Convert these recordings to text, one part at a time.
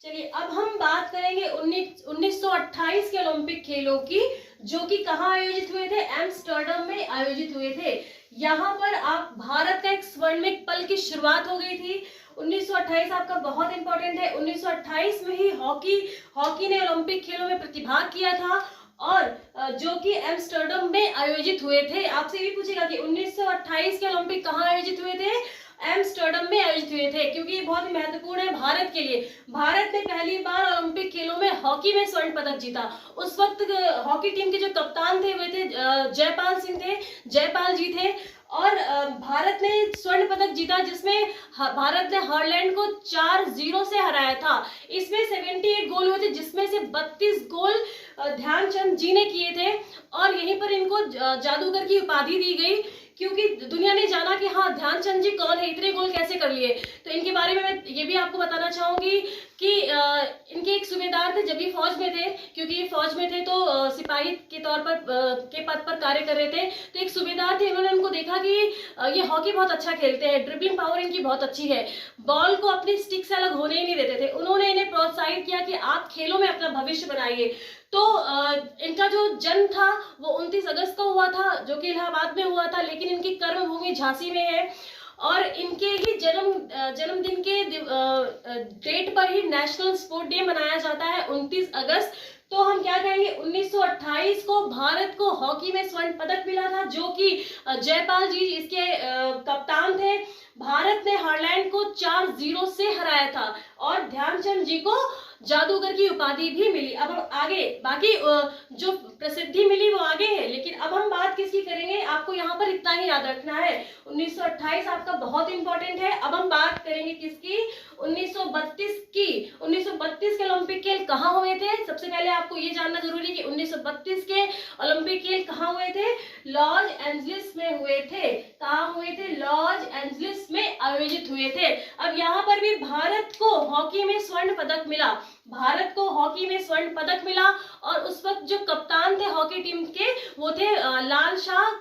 चलिए अब हम बात करेंगे 1928 के ओलंपिक खेलों की, जो कि कहाँ आयोजित हुए थे? एम्स्टर्डम में आयोजित हुए थे। यहाँ पर आप भारत का एक स्वर्णिम पल की शुरुआत हो गई थी। 1928 आपका बहुत इंपॉर्टेंट है। 1928 में ही हॉकी ने ओलंपिक खेलों में प्रतिभाग किया था, और जो कि एम्स्टर्डम में आयोजित हुए थे। आपसे भी पूछेगा कि 1928 के ओलंपिक कहाँ आयोजित हुए थे? एम्स्टर्डम में आयोजित हुए थे, क्योंकि ये बहुत ही महत्वपूर्ण है भारत के लिए। भारत ने पहली बार ओलंपिक खेलों में हॉकी में स्वर्ण पदक जीता। उस वक्त हॉकी टीम के जो कप्तान थे वे थे जयपाल सिंह थे, जयपाल जी थे। और भारत ने स्वर्ण पदक जीता, जिसमें भारत ने हालैंड को 4-0 से हराया था। इसमें 78 गोल हुए थे, जिसमें से 32 गोल ध्यानचंद जी ने किए थे। और यहीं पर इनको जादूगर की उपाधि दी गई, क्योंकि दुनिया ने जाना कि हाँ, ध्यानचंद जी कौन है, इतने गोल कैसे कर लिए। तो इनके बारे में मैं ये भी आपको बताना चाहूंगी कि इनके एक सूबेदार थे जब ये फौज में थे, क्योंकि ये फौज में थे तो सिपाही के तौर पर के पद पर कार्य कर रहे थे। तो एक सूबेदार थे, इन्होंने उनको देखा कि ये हॉकी बहुत अच्छा खेलते हैं, ड्रिबलिंग पावर इनकी बहुत अच्छी है, बॉल को अपनी स्टिक से अलग होने ही नहीं देते थे। उन्होंने इन्हें प्रोत्साहित किया कि आप खेलों में अपना भविष्य बनाइए। तो इनका जो जन्म था वो 29 अगस्त को हुआ था, जो कि इलाहाबाद में हुआ था, लेकिन इनकी कर्म भूमि झांसी में है। और इनके ही जन्मदिन के डेट पर ही नेशनल स्पोर्ट डे मनाया जाता है, 29 अगस्त। तो हम क्या कहेंगे, 1928 को भारत को हॉकी में स्वर्ण पदक मिला था, जो कि जयपाल जी इसके कप्तान थे। भारत ने हालैंड को 4-0 से हराया था, और ध्यानचंद जी को जादूगर की उपाधि भी मिली। अब हम आगे बाकी जो प्रसिद्धि मिली वो आगे है, लेकिन अब हम बात किसकी करेंगे, आपको यहाँ पर इतना ही याद रखना है। 1928 आपका बहुत इंपॉर्टेंट है। अब हम बात करेंगे किसकी, 1932 की। 1932 के ओलंपिक खेल कहाँ हुए थे? सबसे पहले आपको ये जानना जरूरी है कि 1932 के ओलंपिक खेल कहाँ हुए थे? लॉस एंजलिस में हुए थे। कहाँ हुए थे? लॉस एंजलिस में आयोजित हुए थे। अब यहाँ पर भी भारत को हॉकी में स्वर्ण पदक मिला। भारत को हॉकी में स्वर्ण पदक मिला, और उस वक्त जो कप्तान थे हॉकी टीम के वो थे लाल शाह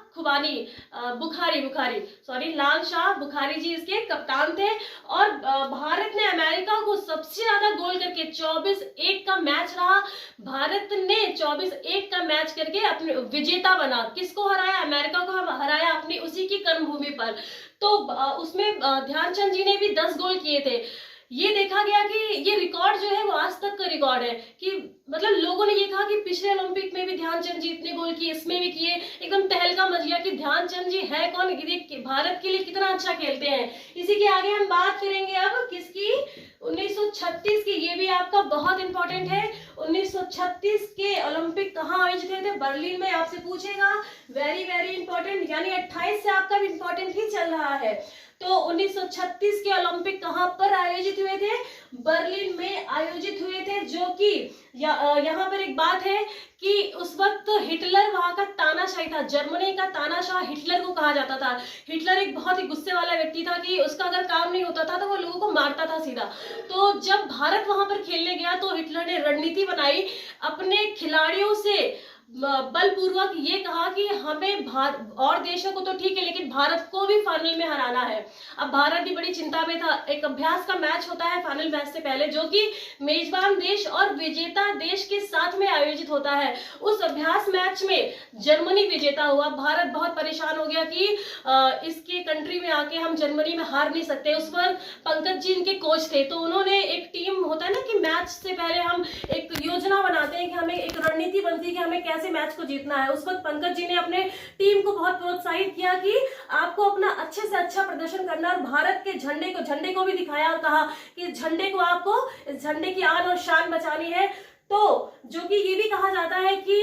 बुखारी जी इसके कप्तान थे। और भारत ने अमेरिका को सबसे ज्यादा गोल करके 24-1 का मैच रहा। भारत ने 24-1 का मैच करके अपने विजेता बना। किसको हराया? अमेरिका को हराया, अपनी उसी की कर्मभूमि पर। तो उसमें ध्यानचंद जी ने भी 10 गोल किए थे। ये देखा गया कि ये रिकॉर्ड जो है वो आज तक का रिकॉर्ड है, कि मतलब लोगों ने ये कहा कि पिछले ओलंपिक में भी ध्यानचंद जी इतने गोल किए, इसमें भी किए। एकदम तहलका मच गया कि ध्यानचंद जी है कौन, भारत के लिए कितना अच्छा खेलते हैं। इसी के आगे हम बात करेंगे अब किसकी, 1936 की। ये भी आपका बहुत इंपॉर्टेंट है। 1936 के ओलंपिक कहाँ आयोजित हुए थे? बर्लिन में। आपसे पूछेगा, वेरी वेरी इंपॉर्टेंट, यानी 28 से आपका इंपॉर्टेंट ही चल रहा है। तो 1936 के ओलंपिक कहां पर आयोजित हुए थे? बर्लिन में आयोजित हुए थे। जो कि यहाँ पर एक बात है कि उस वक्त हिटलर वहां का तानाशाही था, जर्मनी का तानाशाह हिटलर को कहा जाता था। हिटलर एक बहुत ही गुस्से वाला व्यक्ति था कि उसका अगर काम नहीं होता था तो वो लोगों को मारता था सीधा। तो जब भारत वहां पर खेलने गया तो हिटलर ने रणनीति बनाई, अपने खिलाड़ियों से बलपूर्वक ये कहा कि हमें और देशों को तो ठीक है, लेकिन भारत को भी फाइनल में हराना है। अब भारत भी बड़ी चिंता में था। एक अभ्यास का मैच होता है फाइनल मैच से पहले, जो कि मेजबान देश और विजेता देश के साथ में आयोजित होता है। उस अभ्यास मैच में जर्मनी विजेता हुआ। भारत बहुत परेशान हो गया कि इसके कंट्री में आके हम जर्मनी में हार नहीं सकते। उस पर पंकज जी इनके कोच थे, तो उन्होंने एक टीम होता है ना कि मैच से पहले हम एक योजना बनाते हैं कि हमें एक रणनीति बनती है कि हमें कैसे मैच को जीतना है। उस वक्त पंकज जी ने अपने टीम को बहुत प्रोत्साहित किया कि आपको अपना अच्छे से अच्छा प्रदर्शन करना, और भारत के झंडे को भी दिखाया और कहा कि झंडे को आपको, इस झंडे की आन और शान बचानी है। तो जो कि ये भी कहा जाता है कि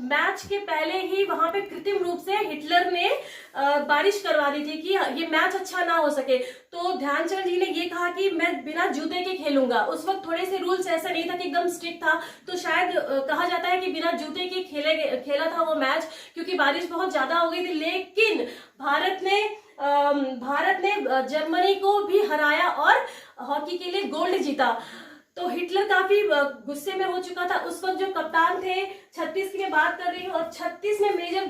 मैच के पहले ही वहां पे कृत्रिम रूप से हिटलर ने बारिश करवा दी थी कि ये मैच अच्छा ना हो सके। तो ध्यानचंद जी ने ये कहा कि मैं बिना जूते के खेलूंगा। उस वक्त थोड़े से रूल्स ऐसा नहीं था कि एकदम स्ट्रिक्ट था, तो शायद कहा जाता है कि बिना जूते के खेला था वो मैच, क्योंकि बारिश बहुत ज्यादा हो गई थी। लेकिन भारत ने जर्मनी को भी हराया और हॉकी के लिए गोल्ड जीता। तो हिटलर काफी गुस्से में हो चुका था। उस वक्त जो कप्तान थे, 36 की मैं बात कर रही हूँ, और 36 में मेजर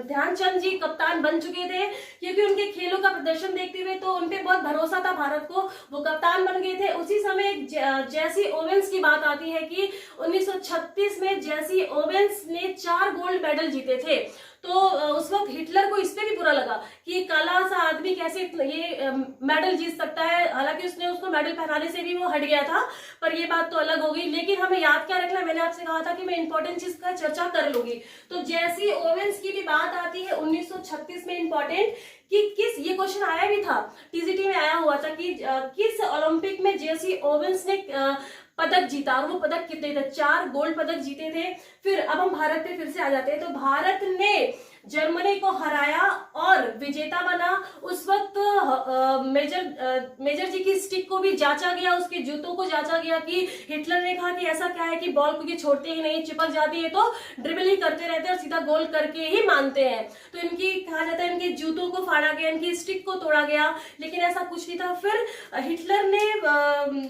ध्यानचंद जी कप्तान बन चुके थे, क्योंकि उनके खेलों का प्रदर्शन देखते हुए तो उनपे बहुत भरोसा था भारत को। वो कप्तान बन गए थे। उसी समय जैसी ओवेंस की बात आती है कि 1936 में जैसी ओवेंस ने 4 गोल्ड मेडल जीते थे, तो उस वक्त हिटलर को इस पे भी बुरा लगा कि ये काला सा आदमी कैसे ये मेडल जीत सकता है। हालांकि उसने उसको मेडल पहनाने से भी वो हट गया था, पर ये बात तो अलग हो गई। लेकिन हमें याद क्या रखना, मैंने आपसे कहा था कि मैं इंपॉर्टेंट चीज का चर्चा कर लूंगी। तो जैसी ओवेंस की भी बात आती है 1936 में, इंपॉर्टेंट कि किस, ये क्वेश्चन आया भी था, टीजीटी में आया हुआ था कि किस ओलंपिक में जैसी ओवेंस ने पदक जीता, और वो पदक कितने थे, 4 गोल्ड पदक जीते थे। फिर अब हम भारत पे फिर से आ जाते हैं। तो भारत ने जर्मनी को हराया और विजेता बना। उस वक्त मेजर जी की स्टिक को भी जांचा गया, उसके जूतों को जांचा गया कि हिटलर ने कहा कि ऐसा क्या है कि बॉल को ये छोड़ते ही नहीं, चिपक जाती है तो ड्रिबल ही करते रहते हैं और सीधा गोल करके ही मानते हैं। तो इनकी कहा जाता है इनके जूतों को फाड़ा गया, इनकी स्टिक को तोड़ा गया, लेकिन ऐसा कुछ नहीं था। फिर हिटलर ने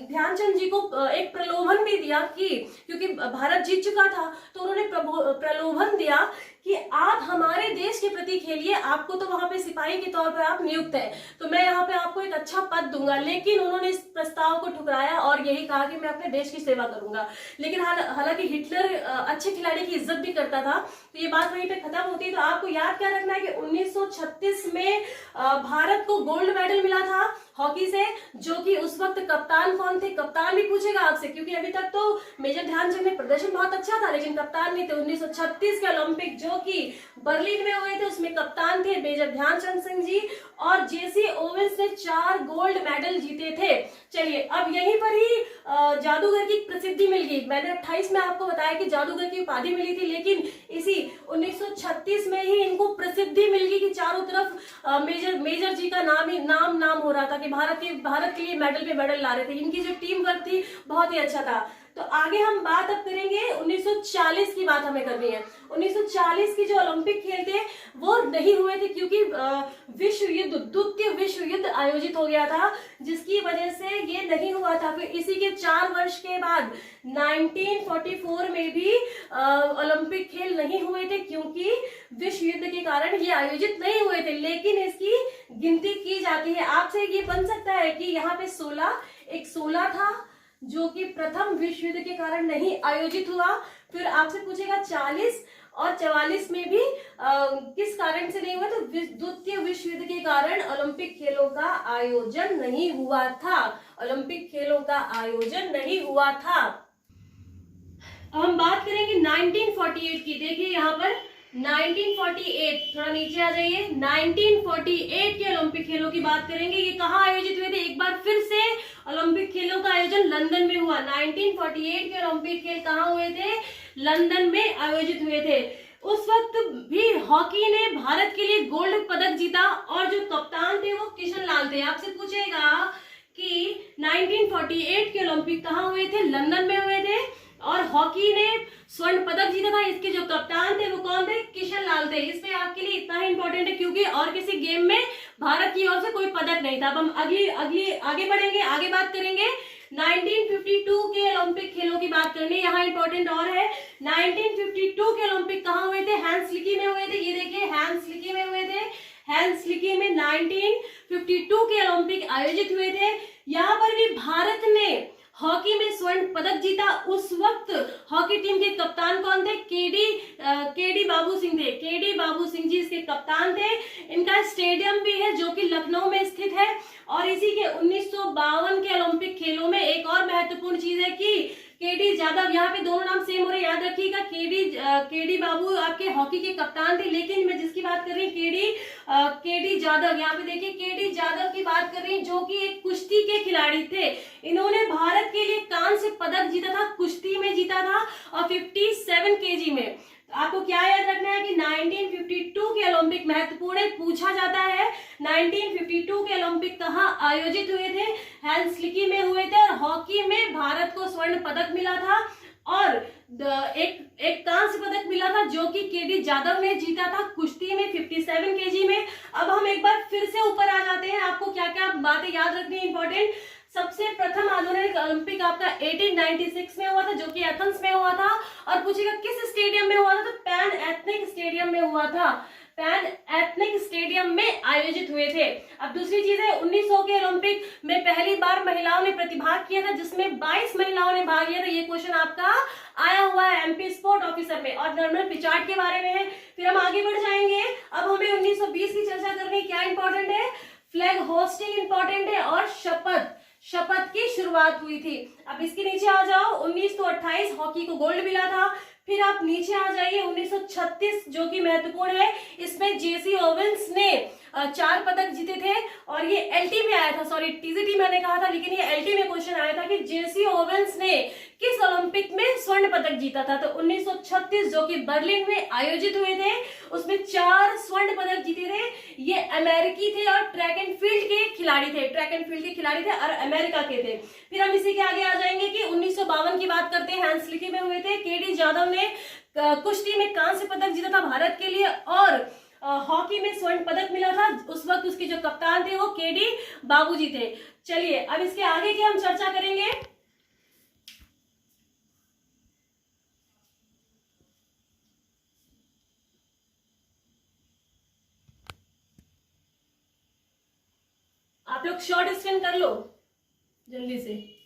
ध्यानचंद जी को एक प्रलोभन भी दिया कि क्योंकि भारत जीत चुका था, तो उन्होंने प्रलोभन दिया कि आप हमारे देश के प्रति खेलिए, आपको तो वहां पे सिपाही के तौर पर आप नियुक्त है, तो मैं यहाँ पे आपको एक अच्छा पद दूंगा। लेकिन उन्होंने इस प्रस्ताव को ठुकराया और यही कहा कि मैं अपने देश की सेवा करूंगा। लेकिन हालांकि हिटलर अच्छे खिलाड़ी की इज्जत भी करता था, तो ये बात वहीं पे खत्म होती है। तो आपको याद क्या रखना है कि 1936 में भारत को गोल्ड मेडल मिला था हॉकी से, जो कि उस वक्त कप्तान कौन थे, कप्तान भी पूछेगा आपसे, क्योंकि अभी तक तो मेजर ध्यानचंद ने प्रदर्शन बहुत अच्छा था लेकिन कप्तान नहीं थे। 1936 के ओलंपिक जो कि बर्लिन में हुए थे, उसमें कप्तान थे मेजर ध्यानचंद सिंह जी, और जेसी ओवेंस ने 4 गोल्ड मेडल जीते थे। चलिए, अब यहीं पर ही जादूगर की प्रसिद्धि मिल गई। मैंने 28 में आपको बताया कि जादूगर की उपाधि मिली थी, लेकिन इसी 1936 में ही इनको प्रसिद्धि मिल गई कि चारों तरफ मेजर जी का नाम ही नाम हो रहा था कि भारत के लिए मेडल पे मेडल ला रहे थे। इनकी जो टीम वर्क थी बहुत ही अच्छा था। तो आगे हम बात अब करेंगे 1940 की बात हमें करनी है। 1940 के जो ओलंपिक खेल थे वो नहीं हुए थे क्योंकि द्वितीय विश्व युद्ध आयोजित हो गया था, जिसकी वजह से ये नहीं हुआ था। फिर इसी के 4 वर्ष के बाद 1944 में भी ओलंपिक खेल नहीं हुए थे क्योंकि विश्व युद्ध के कारण ये आयोजित नहीं हुए थे, लेकिन इसकी गिनती की जाती है। आपसे ये बन सकता है कि यहाँ पे 16 था जो कि प्रथम विश्व युद्ध के कारण नहीं आयोजित हुआ। फिर आपसे पूछेगा 40 और 44 में भी किस कारण से नहीं हुआ, तो द्वितीय विश्व युद्ध के कारण ओलंपिक खेलों का आयोजन नहीं हुआ था। ओलंपिक खेलों का आयोजन नहीं हुआ था। अब हम बात करेंगे 1948 की। देखिए यहाँ पर 1948, थोड़ा नीचे आ जाइए। 1948 के ओलंपिक खेलों की बात करेंगे। ये कहाँ आयोजित हुए थे, एक बार फिर से ओलंपिक खेलों का आयोजन लंदन में हुआ। 1948 के ओलंपिक खेल कहाँ हुए थे, लंदन में आयोजित हुए थे। उस वक्त भी हॉकी ने भारत के लिए गोल्ड पदक जीता और जो कप्तान थे वो किशन लाल थे। आपसे पूछेगा कि 1948 के ओलंपिक कहाँ हुए थे, लंदन में हुए थे, और हॉकी ने स्वर्ण पदक जीता था। इसके जो कप्तान थे वो कौन थे, किशन लाल थे। इसमें आपके लिए इतना ही इंपॉर्टेंट है क्योंकि और किसी गेम में भारत की ओर से कोई पदक नहीं था। अब हम आगे बढ़ेंगे, आगे बात करेंगे 1952 के ओलंपिक खेलों की बात करनी। यहाँ इंपॉर्टेंट और है, 1952 के ओलंपिक कहाँ हुए थे, हेल्सिंकी में हुए थे। ये देखिए हेल्सिंकी में हुए थे। हेल्सिंकी में 1952 के ओलंपिक आयोजित हुए थे। यहाँ पर भी भारत ने हॉकी में स्वर्ण पदक जीता। उस वक्त हॉकी टीम के कप्तान कौन थे, केडी बाबू सिंह थे। केडी बाबू सिंह जी इसके कप्तान थे। इनका स्टेडियम भी है जो कि लखनऊ में स्थित है। और इसी के 1952 के ओलंपिक खेलों में एक और महत्वपूर्ण चीज है कि केडी यादव, यहाँ पे दोनों नाम सेम हो रहे, याद रखिएगा। केडी बाबू आपके हॉकी के कप्तान थे, लेकिन मैं जिसकी बात कर रही हूँ केडी यादव, यहाँ पे देखिए केडी यादव की बात कर रही हूँ जो कि एक कुश्ती के खिलाड़ी थे। इन्होंने भारत के लिए कांस्य पदक जीता था, कुश्ती में जीता था और 57 केजी में। आपको क्या याद रखना है कि 1952 के ओलंपिक महत्वपूर्ण पूछा जाता है। 1952 के ओलंपिक कहाँ आयोजित हुए थे, हेल्सिंकी में हुए थे और हॉकी में भारत को स्वर्ण पदक मिला था और एक कांस्य पदक मिला था जो कि केडी यादव ने जीता था कुश्ती में 57 केजी में। अब हम एक बार फिर से ऊपर आ जाते हैं। आपको क्या क्या बातें याद रखनी है इंपॉर्टेंट। सबसे प्रथम आधुनिक ओलंपिक आपका 1896 में हुआ था जो कि एथेंस में हुआ था। और पूछेगा किस स्टेडियम में हुआ था, तो पैन एथनिक स्टेडियम में हुआ था। पैन एथनिक स्टेडियम में आयोजित हुए थे। अब दूसरी चीज है, 1900 के ओलंपिक में पहली बार महिलाओं ने प्रतिभाग किया था, जिसमें 22 महिलाओं ने भाग लिया था। ये क्वेश्चन आपका आया हुआ है एमपी स्पोर्ट ऑफिसर में, और नॉर्मल पिचार्ड के बारे में है। फिर हम आगे बढ़ जाएंगे। अब हमें 1920 की चर्चा करनी, क्या इंपॉर्टेंट है, फ्लैग होस्टिंग इंपॉर्टेंट है, और शपथ की शुरुआत हुई थी। अब इसके नीचे आ जाओ, 1928 हॉकी को गोल्ड मिला था। फिर आप नीचे आ जाइए, 1936 जो कि महत्वपूर्ण है, इसमें जेसी ओवेंस ने 4 पदक जीते थे, और ये एलटी में आया था, सॉरी टीजीटी मैंने कहा था, लेकिन ये एलटी में क्वेश्चन आया था कि जेसी ओवेंस ने किस ओलंपिक में स्वर्ण पदक जीता था। तो 1936 जो कि बर्लिन में आयोजित हुए थे, उसमें 4 स्वर्ण पदक जीते थे। ये अमेरिकी थे और ट्रैक एंड फील्ड के खिलाड़ी थे, और अमेरिका के थे। फिर हम इसी के आगे आ जाएंगे कि 1952 की बात करते हैं, हैंसलिकी में हुए थे। केडी जाधव ने कुश्ती में कांस्य पदक जीता था भारत के लिए, और हॉकी में स्वर्ण पदक मिला था। उस वक्त उसके जो कप्तान थे वो केडी बाबूजी थे। चलिए अब इसके आगे की हम चर्चा करेंगे। आप लोग शॉर्ट स्क्रीन कर लो जल्दी से।